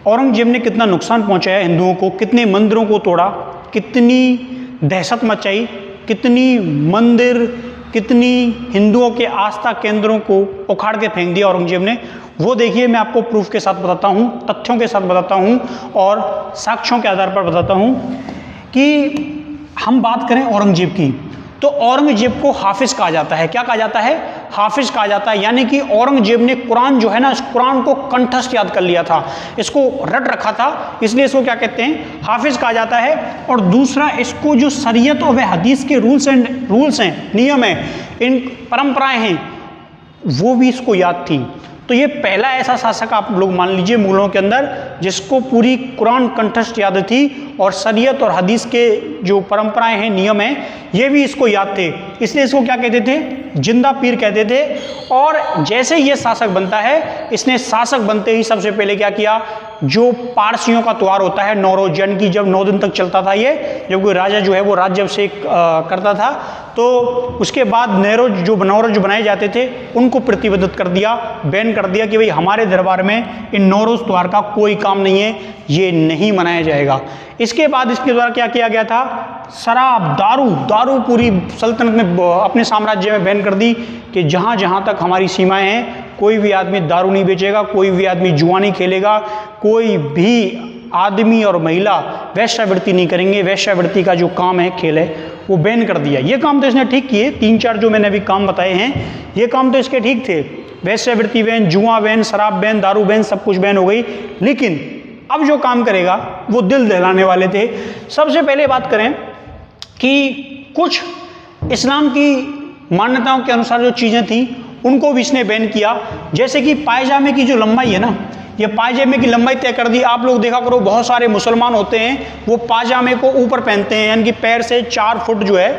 औरंगजेब ने कितना नुकसान पहुंचाया हिंदुओं को, कितने मंदिरों को तोड़ा, कितनी दहशत मचाई, कितनी मंदिर, कितनी हिंदुओं के आस्था केंद्रों को उखाड़ के फेंक दिया औरंगजेब ने, वो देखिए मैं आपको प्रूफ के साथ बताता हूँ, तथ्यों के साथ बताता हूँ और साक्ष्यों के आधार पर बताता हूँ। कि हम बात करें औरंगजेब की, तो औरंगजेब को हाफिज कहा जाता है। क्या कहा जाता है? हाफिज कहा जाता है। यानी कि औरंगजेब ने कुरान जो है ना, इस कुरान को कंठस्थ याद कर लिया था, इसको रट रखा था, इसलिए इसको क्या कहते हैं? हाफिज कहा जाता है। और दूसरा, इसको जो शरीयत और हदीस के रूल्स हैं, नियम हैं, इन परंपराएं हैं, वो भी इसको याद थी। तो ये पहला ऐसा शासक आप लोग मान लीजिए मुगलों के अंदर जिसको पूरी कुरान कंठस्थ याद थी और शरीयत और हदीस के जो परंपराएं हैं, नियम हैं, ये भी इसको याद थे। इसलिए इसको क्या कहते थे? जिंदा पीर कहते थे। और जैसे ये शासक बनता है, इसने शासक बनते ही सबसे पहले क्या किया? जो पारसियों का त्योहार होता है नौरोज, यानी कि जब 9 दिन तक चलता था ये, जब कोई राजा जो है वो राज्याभिषेक करता था, तो उसके बाद नौरोज जो बनाए जाते थे उनको प्रतिबंधित कर दिया, बैन कर दिया कि भाई हमारे दरबार में इन नौरोज त्योहार का कोई काम नहीं है, ये नहीं मनाया जाएगा। इसके बाद इसके द्वारा क्या किया गया था? शराब, दारू पूरी सल्तनत में, अपने साम्राज्य में बैन कर दी कि जहाँ जहाँ तक हमारी सीमाएं हैं, कोई भी आदमी दारू नहीं बेचेगा, कोई भी आदमी जुआ नहीं खेलेगा, कोई भी आदमी और महिला वेश्यावृत्ति नहीं करेंगे। वेश्यावृत्ति का जो काम है, खेल है, वो बैन कर दिया। ये काम तो इसने ठीक किए, 3-4 जो मैंने अभी काम बताए हैं, ये काम तो इसके ठीक थे। वेश्यावृत्ति बैन, जुआ बैन, शराब बैन, दारू बैन, सब कुछ बैन हो गई। लेकिन अब जो काम करेगा वो दिल दहलाने वाले थे। सबसे पहले बात करें कि कुछ इस्लाम की मान्यताओं के अनुसार जो चीज़ें थी उनको भी इसने बैन किया। जैसे कि पायजामे की जो लंबाई है ना, ये पायजामे की लंबाई तय कर दी। आप लोग देखा करो, बहुत सारे मुसलमान होते हैं वो पायजामे को ऊपर पहनते हैं, यानी कि पैर से 4 फुट जो है,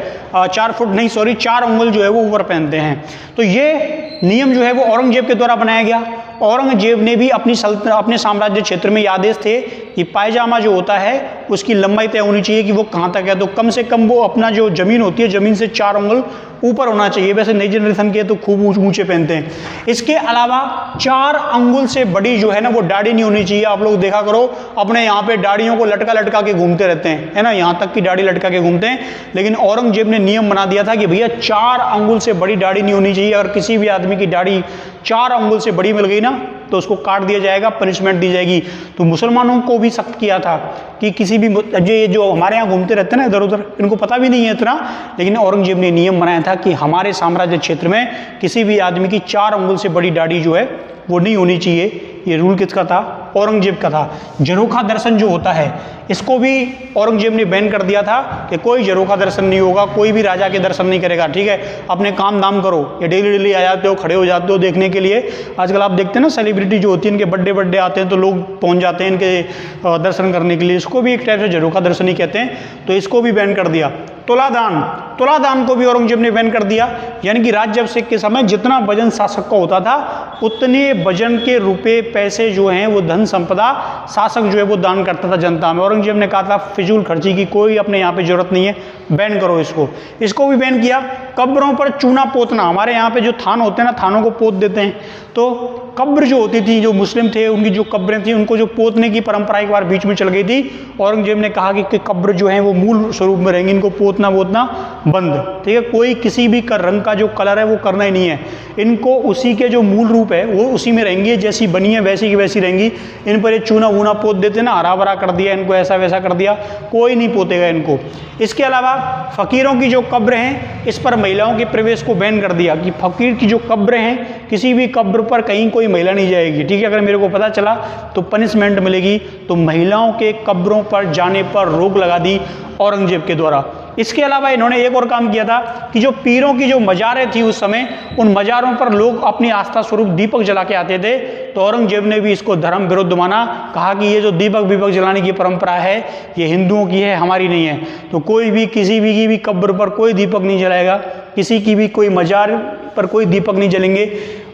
4 अंगुल जो है वो ऊपर पहनते हैं। तो ये नियम जो है वो औरंगजेब के द्वारा बनाया गया। औरंगजेब ने भी अपने साम्राज्य क्षेत्र में ये आदेश थे कि पायजामा जो होता है उसकी लंबाई तय होनी चाहिए कि वो कहाँ तक है। तो कम से कम वो अपना जो ज़मीन होती है, ज़मीन से 4 अंगुल ऊपर होना चाहिए। वैसे नई जनरेशन के तो खूब ऊंचे पहनते हैं। इसके अलावा 4 अंगुल से बड़ी जो है ना वो दाढ़ी नहीं होनी चाहिए। आप लोग देखा करो, अपने यहाँ पे दाढ़ियों को लटका के घूमते रहते हैं, है ना, यहाँ तक की दाढ़ी लटका के घूमते हैं। लेकिन औरंगजेब ने नियम बना दिया था कि भैया 4 अंगुल से बड़ी दाढ़ी नहीं होनी चाहिए। अगर किसी भी आदमी की दाढ़ी 4 अंगुल से बड़ी मिल गई ना तो उसको काट दिया जाएगा, पनिशमेंट दी जाएगी। तो मुसलमानों को भी सख्त किया था कि किसी भी, ये जो हमारे यहाँ घूमते रहते हैं ना इधर उधर, इनको पता भी नहीं है इतना, लेकिन औरंगजेब ने नियम बनाया था कि हमारे साम्राज्य क्षेत्र में किसी भी आदमी की 4 अंगुल से बड़ी दाढ़ी जो है वो नहीं होनी चाहिए। ये रूल किसका था? औरंगजेब का था। झरोखा दर्शन जो होता है इसको भी औरंगजेब ने बैन कर दिया था कि कोई झरोखा दर्शन नहीं होगा, कोई भी राजा के दर्शन नहीं करेगा। ठीक है, अपने काम दाम करो। ये डेली आ जाते हो, खड़े हो जाते हो देखने के लिए। आजकल आप देखते हैं ना, सेलिब्रिटी जो होती है इनके बर्थडे आते हैं तो लोग पहुंच जाते हैं इनके दर्शन करने के लिए। इसको भी एक टाइप से झरोखा दर्शन ही कहते हैं। तो इसको भी बैन कर दिया। तुलादान को भी औरंगजेब ने बैन कर दिया। यानी कि राज्याभिषेक के समय जितना वजन शासक का होता था उतने वजन के रुपए पैसे जो हैं वो धन संपदा शासक जो है वो दान करता था जनता में। औरंगजेब ने कहा था फिजूल खर्ची की कोई अपने यहाँ पे जरूरत नहीं है, बैन करो इसको भी बैन किया। कब्रों पर चूना पोतना, हमारे यहाँ पे जो थान होते हैं ना, थानों को पोत देते हैं। तो कब्र जो होती थी, जो मुस्लिम थे उनकी जो कब्रें थी उनको जो पोतने की परंपरा एक बार बीच में चल गई थी। औरंगजेब ने कहा कि कब्र जो है वो मूल स्वरूप में रहेंगी, इनको पोतना बंद। ठीक है, कोई किसी भी रंग का जो कलर है वो करना ही नहीं है। इनको उसी के जो मूल रूप है वो उसी में रहेंगी, जैसी बनी है वैसी की वैसी रहेंगी। इन पर ये चूना वूना पोत देते ना, हरा भरा कर दिया इनको, ऐसा वैसा कर दिया, कोई नहीं पोतेगा इनको। इसके अलावा फकीरों की जो कब्र हैं इस पर महिलाओं के प्रवेश को बैन कर दिया कि फकीर की जो कब्र हैं किसी भी कब्र पर कहीं कोई महिला नहीं जाएगी। ठीक है, अगर मेरे को पता चला तो पनिशमेंट मिलेगी। तो महिलाओं के कब्रों पर जाने पर रोक लगा दी औरंगजेब के द्वारा। इसके अलावा इन्होंने एक और काम किया था कि जो पीरों की जो मज़ारें थी उस समय, उन मज़ारों पर लोग अपनी आस्था स्वरूप दीपक जला के आते थे। तो औरंगजेब ने भी इसको धर्म विरुद्ध माना, कहा कि ये जो दीपक जलाने की परंपरा है ये हिंदुओं की है, हमारी नहीं है। तो कोई भी किसी भी की भी कब्र पर कोई दीपक नहीं जलाएगा, किसी की भी कोई मज़ार पर कोई दीपक नहीं जलेंगे।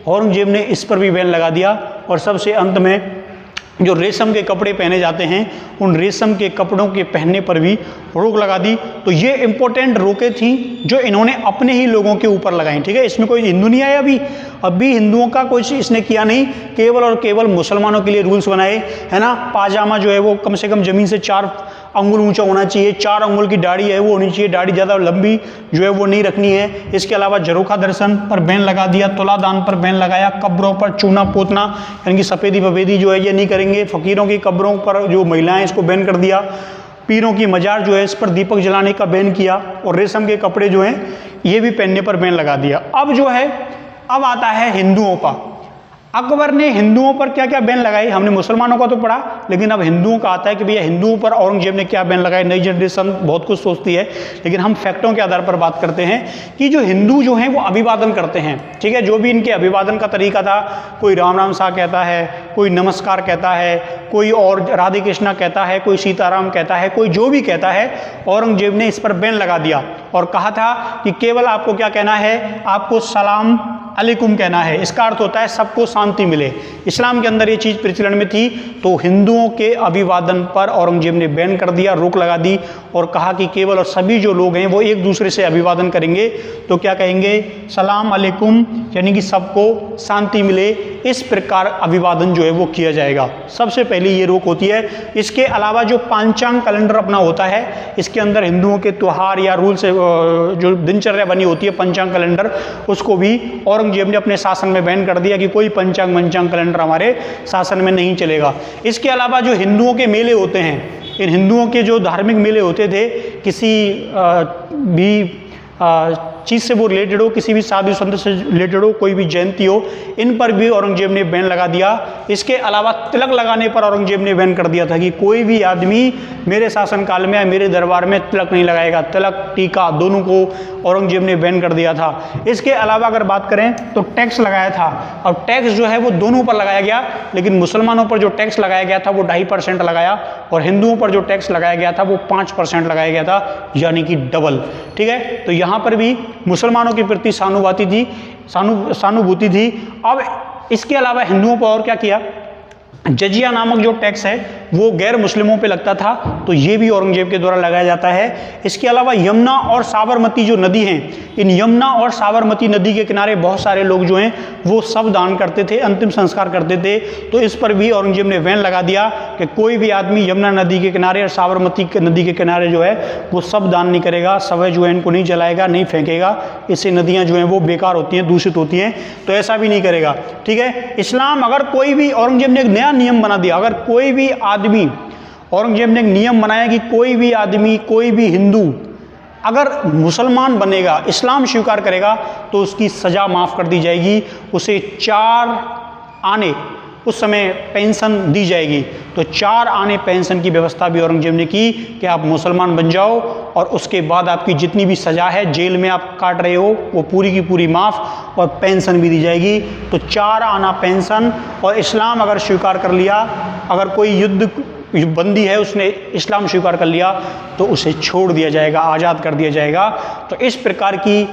औरंगजेब ने इस पर भी बैन लगा दिया। और सबसे अंत में जो रेशम के कपड़े पहने जाते हैं उन रेशम के कपड़ों के पहनने पर भी रोक लगा दी। तो ये इंपॉर्टेंट रोकें थी जो इन्होंने अपने ही लोगों के ऊपर लगाई, ठीक है। इसमें कोई हिंदू नहीं आया अभी हिंदुओं का कुछ इसने किया नहीं, केवल और केवल मुसलमानों के लिए रूल्स बनाए, है ना। पाजामा जो है वो कम से कम जमीन से 4 अंगुल ऊंचा होना चाहिए, 4 अंगुल की दाढ़ी है वो होनी चाहिए, दाढ़ी ज़्यादा लंबी जो है वो नहीं रखनी है। इसके अलावा झरोखा दर्शन पर बैन लगा दिया, तुला दान पर बैन लगाया, कब्रों पर चूना पोतना यानी कि सफ़ेदी वफेदी जो है ये नहीं करेंगे, फ़कीरों की कब्रों पर जो महिलाएं इसको बैन कर दिया, पीरों की मजार जो है इस पर दीपक जलाने का बैन किया, और रेशम के कपड़े जो हैं ये भी पहनने पर बैन लगा दिया। अब जो है अब आता है हिंदुओं का। अकबर ने हिंदुओं पर क्या क्या बैन लगाई, हमने मुसलमानों का तो पढ़ा, लेकिन अब हिंदुओं का आता है कि भैया हिंदुओं पर औरंगजेब ने क्या बैन लगाए। नई जनरेशन बहुत कुछ सोचती है, लेकिन हम फैक्टों के आधार पर बात करते हैं कि जो हिंदू जो हैं वो अभिवादन करते हैं, ठीक है। जो भी इनके अभिवादन का तरीका था, कोई राम राम सा कहता है, कोई नमस्कार कहता है, कोई और राधे कृष्णा कहता है, कोई सीताराम कहता है, कोई जो भी कहता है, औरंगजेब ने इस पर बैन लगा दिया और कहा था कि केवल आपको क्या कहना है, आपको सलाम अलैकुम कहना है। इसका अर्थ होता है सबको शांति मिले। इस्लाम के अंदर ये चीज़ प्रचलन में थी, तो हिंदुओं के अभिवादन पर औरंगजेब ने बैन कर दिया, रोक लगा दी और कहा कि केवल और सभी जो लोग हैं वो एक दूसरे से अभिवादन करेंगे तो क्या कहेंगे, सलाम अलैकुम, यानी कि सबको शांति मिले, इस प्रकार अभिवादन जो है वो किया जाएगा। सबसे पहले ये रोक होती है। इसके अलावा जो पांचांग कैलेंडर अपना होता है, इसके अंदर हिंदुओं के त्योहार या रूल से जो दिनचर्या बनी होती है पंचांग कैलेंडर, उसको भी औरंगजेब ने अपने शासन में बैन कर दिया कि कोई पंचांग कैलेंडर हमारे शासन में नहीं चलेगा। इसके अलावा जो हिंदुओं के मेले होते हैं, इन हिंदुओं के जो धार्मिक मेले होते थे, किसी भी चीज़ से वो रिलेटेड हो, किसी भी साधु संत से रिलेटेड हो, कोई भी जयंती हो, इन पर भी औरंगजेब ने बैन लगा दिया। इसके अलावा तिलक लगाने पर औरंगजेब ने बैन कर दिया था कि कोई भी आदमी मेरे शासनकाल में या मेरे दरबार में तिलक नहीं लगाएगा। तिलक टीका दोनों को औरंगजेब ने बैन कर दिया था। इसके अलावा अगर बात करें तो टैक्स लगाया था, और टैक्स जो है वो दोनों पर लगाया गया, लेकिन मुसलमानों पर जो टैक्स लगाया गया था वो 2.5% लगाया, और हिंदुओं पर जो टैक्स लगाया गया था वो 5% लगाया गया था, यानी कि डबल, ठीक है। तो यहाँ पर भी मुसलमानों के प्रति सहानुभूति थी। अब इसके अलावा हिंदुओं पर और क्या किया, जजिया नामक जो टैक्स है वो गैर मुस्लिमों पे लगता था, तो ये भी औरंगजेब के द्वारा लगाया जाता है। इसके अलावा यमुना और साबरमती जो नदी हैं, इन यमुना और साबरमती नदी के किनारे बहुत सारे लोग जो हैं वो सब दान करते थे, अंतिम संस्कार करते थे, तो इस पर भी औरंगजेब ने बैन लगा दिया कि कोई भी आदमी यमुना नदी के किनारे और साबरमती नदी के किनारे जो है वो सब दान नहीं करेगा, शव जो है इनको नहीं जलाएगा, नहीं फेंकेगा, इससे नदियाँ जो हैं वो बेकार होती हैं, दूषित होती हैं, तो ऐसा भी नहीं करेगा, ठीक है। इस्लाम अगर कोई भी, औरंगजेब ने एक नया नियम बना दिया, अगर कोई भी आदमी, औरंगजेब ने एक नियम बनाया कि कोई भी आदमी, कोई भी हिंदू अगर मुसलमान बनेगा, इस्लाम स्वीकार करेगा, तो उसकी सज़ा माफ़ कर दी जाएगी, उसे 4 आने उस समय पेंशन दी जाएगी। तो 4 आने पेंशन की व्यवस्था भी औरंगजेब ने की कि आप मुसलमान बन जाओ और उसके बाद आपकी जितनी भी सज़ा है, जेल में आप काट रहे हो, वो पूरी की पूरी माफ़, और पेंशन भी दी जाएगी। तो 4 आना पेंशन, और इस्लाम अगर स्वीकार कर लिया, अगर कोई युद्ध बंदी है उसने इस्लाम स्वीकार कर लिया, तो उसे छोड़ दिया जाएगा, आज़ाद कर दिया जाएगा। तो इस प्रकार की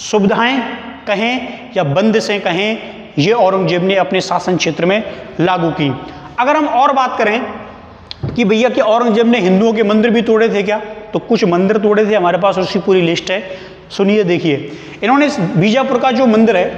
सुविधाएं कहें या बंदिशें कहें, ये औरंगजेब ने अपने शासन क्षेत्र में लागू की। अगर हम और बात करें कि भैया कि औरंगजेब ने हिंदुओं के मंदिर भी तोड़े थे क्या, तो कुछ मंदिर तोड़े थे, हमारे पास उसकी पूरी लिस्ट है, सुनिए देखिए। इन्होंने बीजापुर का जो मंदिर है,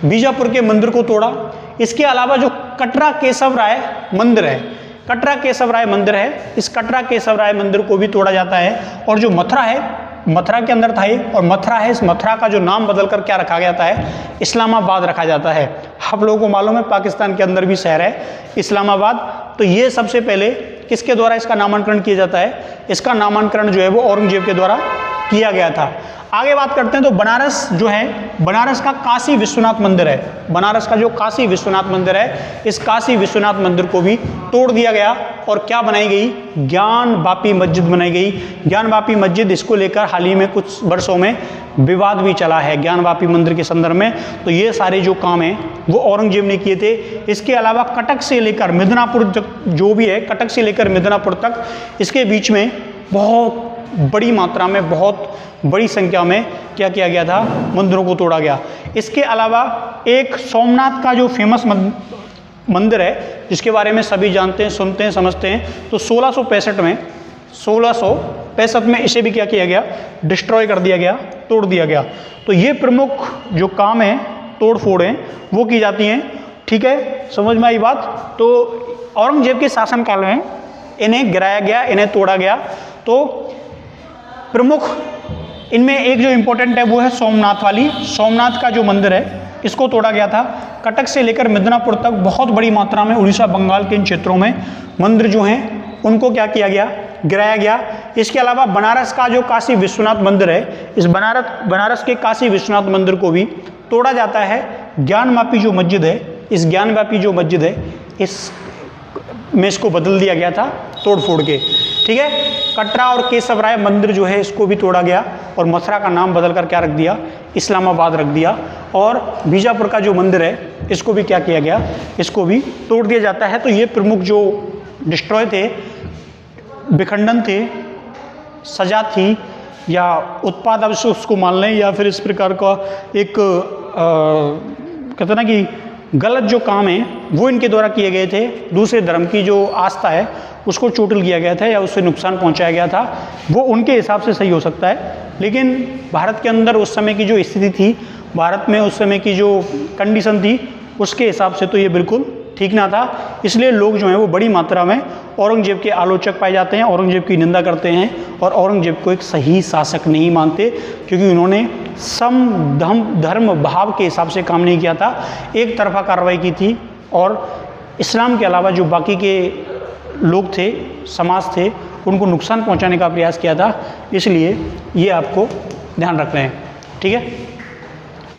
बीजापुर के मंदिर को तोड़ा। इसके अलावा जो कटरा केशव राय मंदिर है, कटरा केशव राय मंदिर है, इस कटरा केशव राय मंदिर को भी तोड़ा जाता है। और जो मथुरा है, मथुरा के अंदर था ये, और मथुरा है, इस मथुरा का जो नाम बदलकर क्या रखा जाता है, इस्लामाबाद रखा जाता है। आप लोगों को मालूम है पाकिस्तान के अंदर भी शहर है इस्लामाबाद। तो ये सबसे पहले किसके द्वारा इसका नामांकरण किया जाता है, इसका नामांकरण जो है वो औरंगजेब के द्वारा किया गया था। आगे बात करते हैं तो बनारस जो है, बनारस का काशी विश्वनाथ मंदिर है, बनारस का जो काशी विश्वनाथ मंदिर है, इस काशी विश्वनाथ मंदिर को भी तोड़ दिया गया और क्या बनाई गई, ज्ञान वापी मस्जिद बनाई गई। ज्ञान वापी मस्जिद, इसको लेकर हाल ही में कुछ वर्षों में विवाद भी चला है ज्ञान वापी मंदिर के संदर्भ में। तो ये सारे जो काम हैं वो औरंगजेब ने किए थे। इसके अलावा कटक से लेकर मिदनापुर तक जो भी है, कटक से लेकर मिदनापुर तक, इसके बीच में बहुत बड़ी मात्रा में, बहुत बड़ी संख्या में क्या किया गया था, मंदिरों को तोड़ा गया। इसके अलावा एक सोमनाथ का जो फेमस मंदिर है जिसके बारे में सभी जानते हैं, सुनते हैं, समझते हैं। तो 1665 में इसे भी क्या किया गया, डिस्ट्रॉय कर दिया गया, तोड़ दिया गया। तो ये प्रमुख जो काम है, तोड़ फोड़ हैं, वो की जाती हैं। ठीक है, समझ में आई बात। तो औरंगजेब के शासनकाल में इन्हें गिराया गया, इन्हें तोड़ा गया। तो प्रमुख इनमें एक जो इम्पोर्टेंट है वो है सोमनाथ वाली, सोमनाथ का जो मंदिर है इसको तोड़ा गया था। कटक से लेकर मिदनापुर तक बहुत बड़ी मात्रा में उड़ीसा, बंगाल के इन क्षेत्रों में मंदिर जो हैं उनको क्या किया गया, गिराया गया। इसके अलावा बनारस का जो काशी विश्वनाथ मंदिर है, इस बनारस के काशी विश्वनाथ मंदिर को भी तोड़ा जाता है। ज्ञानवापी जो मस्जिद है, इस ज्ञानवापी जो मस्जिद है, इस में इसको बदल दिया गया था तोड़ फोड़ के। ठीक है, कटरा और केशवराय मंदिर जो है इसको भी तोड़ा गया और मथुरा का नाम बदल कर क्या रख दिया, इस्लामाबाद रख दिया। और बीजापुर का जो मंदिर है इसको भी क्या किया गया, इसको भी तोड़ दिया जाता है। तो ये प्रमुख जो डिस्ट्रॉय थे, विखंडन थे, सजा थी या उत्पाद अवश्य उसको मान लें, या फिर इस प्रकार का एक कहते ना कि गलत जो काम है वो इनके द्वारा किए गए थे। दूसरे धर्म की जो आस्था है उसको चोटिल किया गया था या उससे नुकसान पहुंचाया गया था, वो उनके हिसाब से सही हो सकता है। लेकिन भारत के अंदर उस समय की जो स्थिति थी, भारत में उस समय की जो कंडीशन थी, उसके हिसाब से तो ये बिल्कुल ठीक ना था। इसलिए लोग जो हैं वो बड़ी मात्रा में औरंगजेब के आलोचक पाए जाते हैं, औरंगजेब की निंदा करते हैं और औरंगजेब को एक सही शासक नहीं मानते, क्योंकि उन्होंने सम धर्म भाव के हिसाब से काम नहीं किया था, एक तरफा कार्रवाई की थी और इस्लाम के अलावा जो बाकी के लोग थे, समाज थे, उनको नुकसान पहुंचाने का प्रयास किया था। इसलिए ये आपको ध्यान रखना है। ठीक है।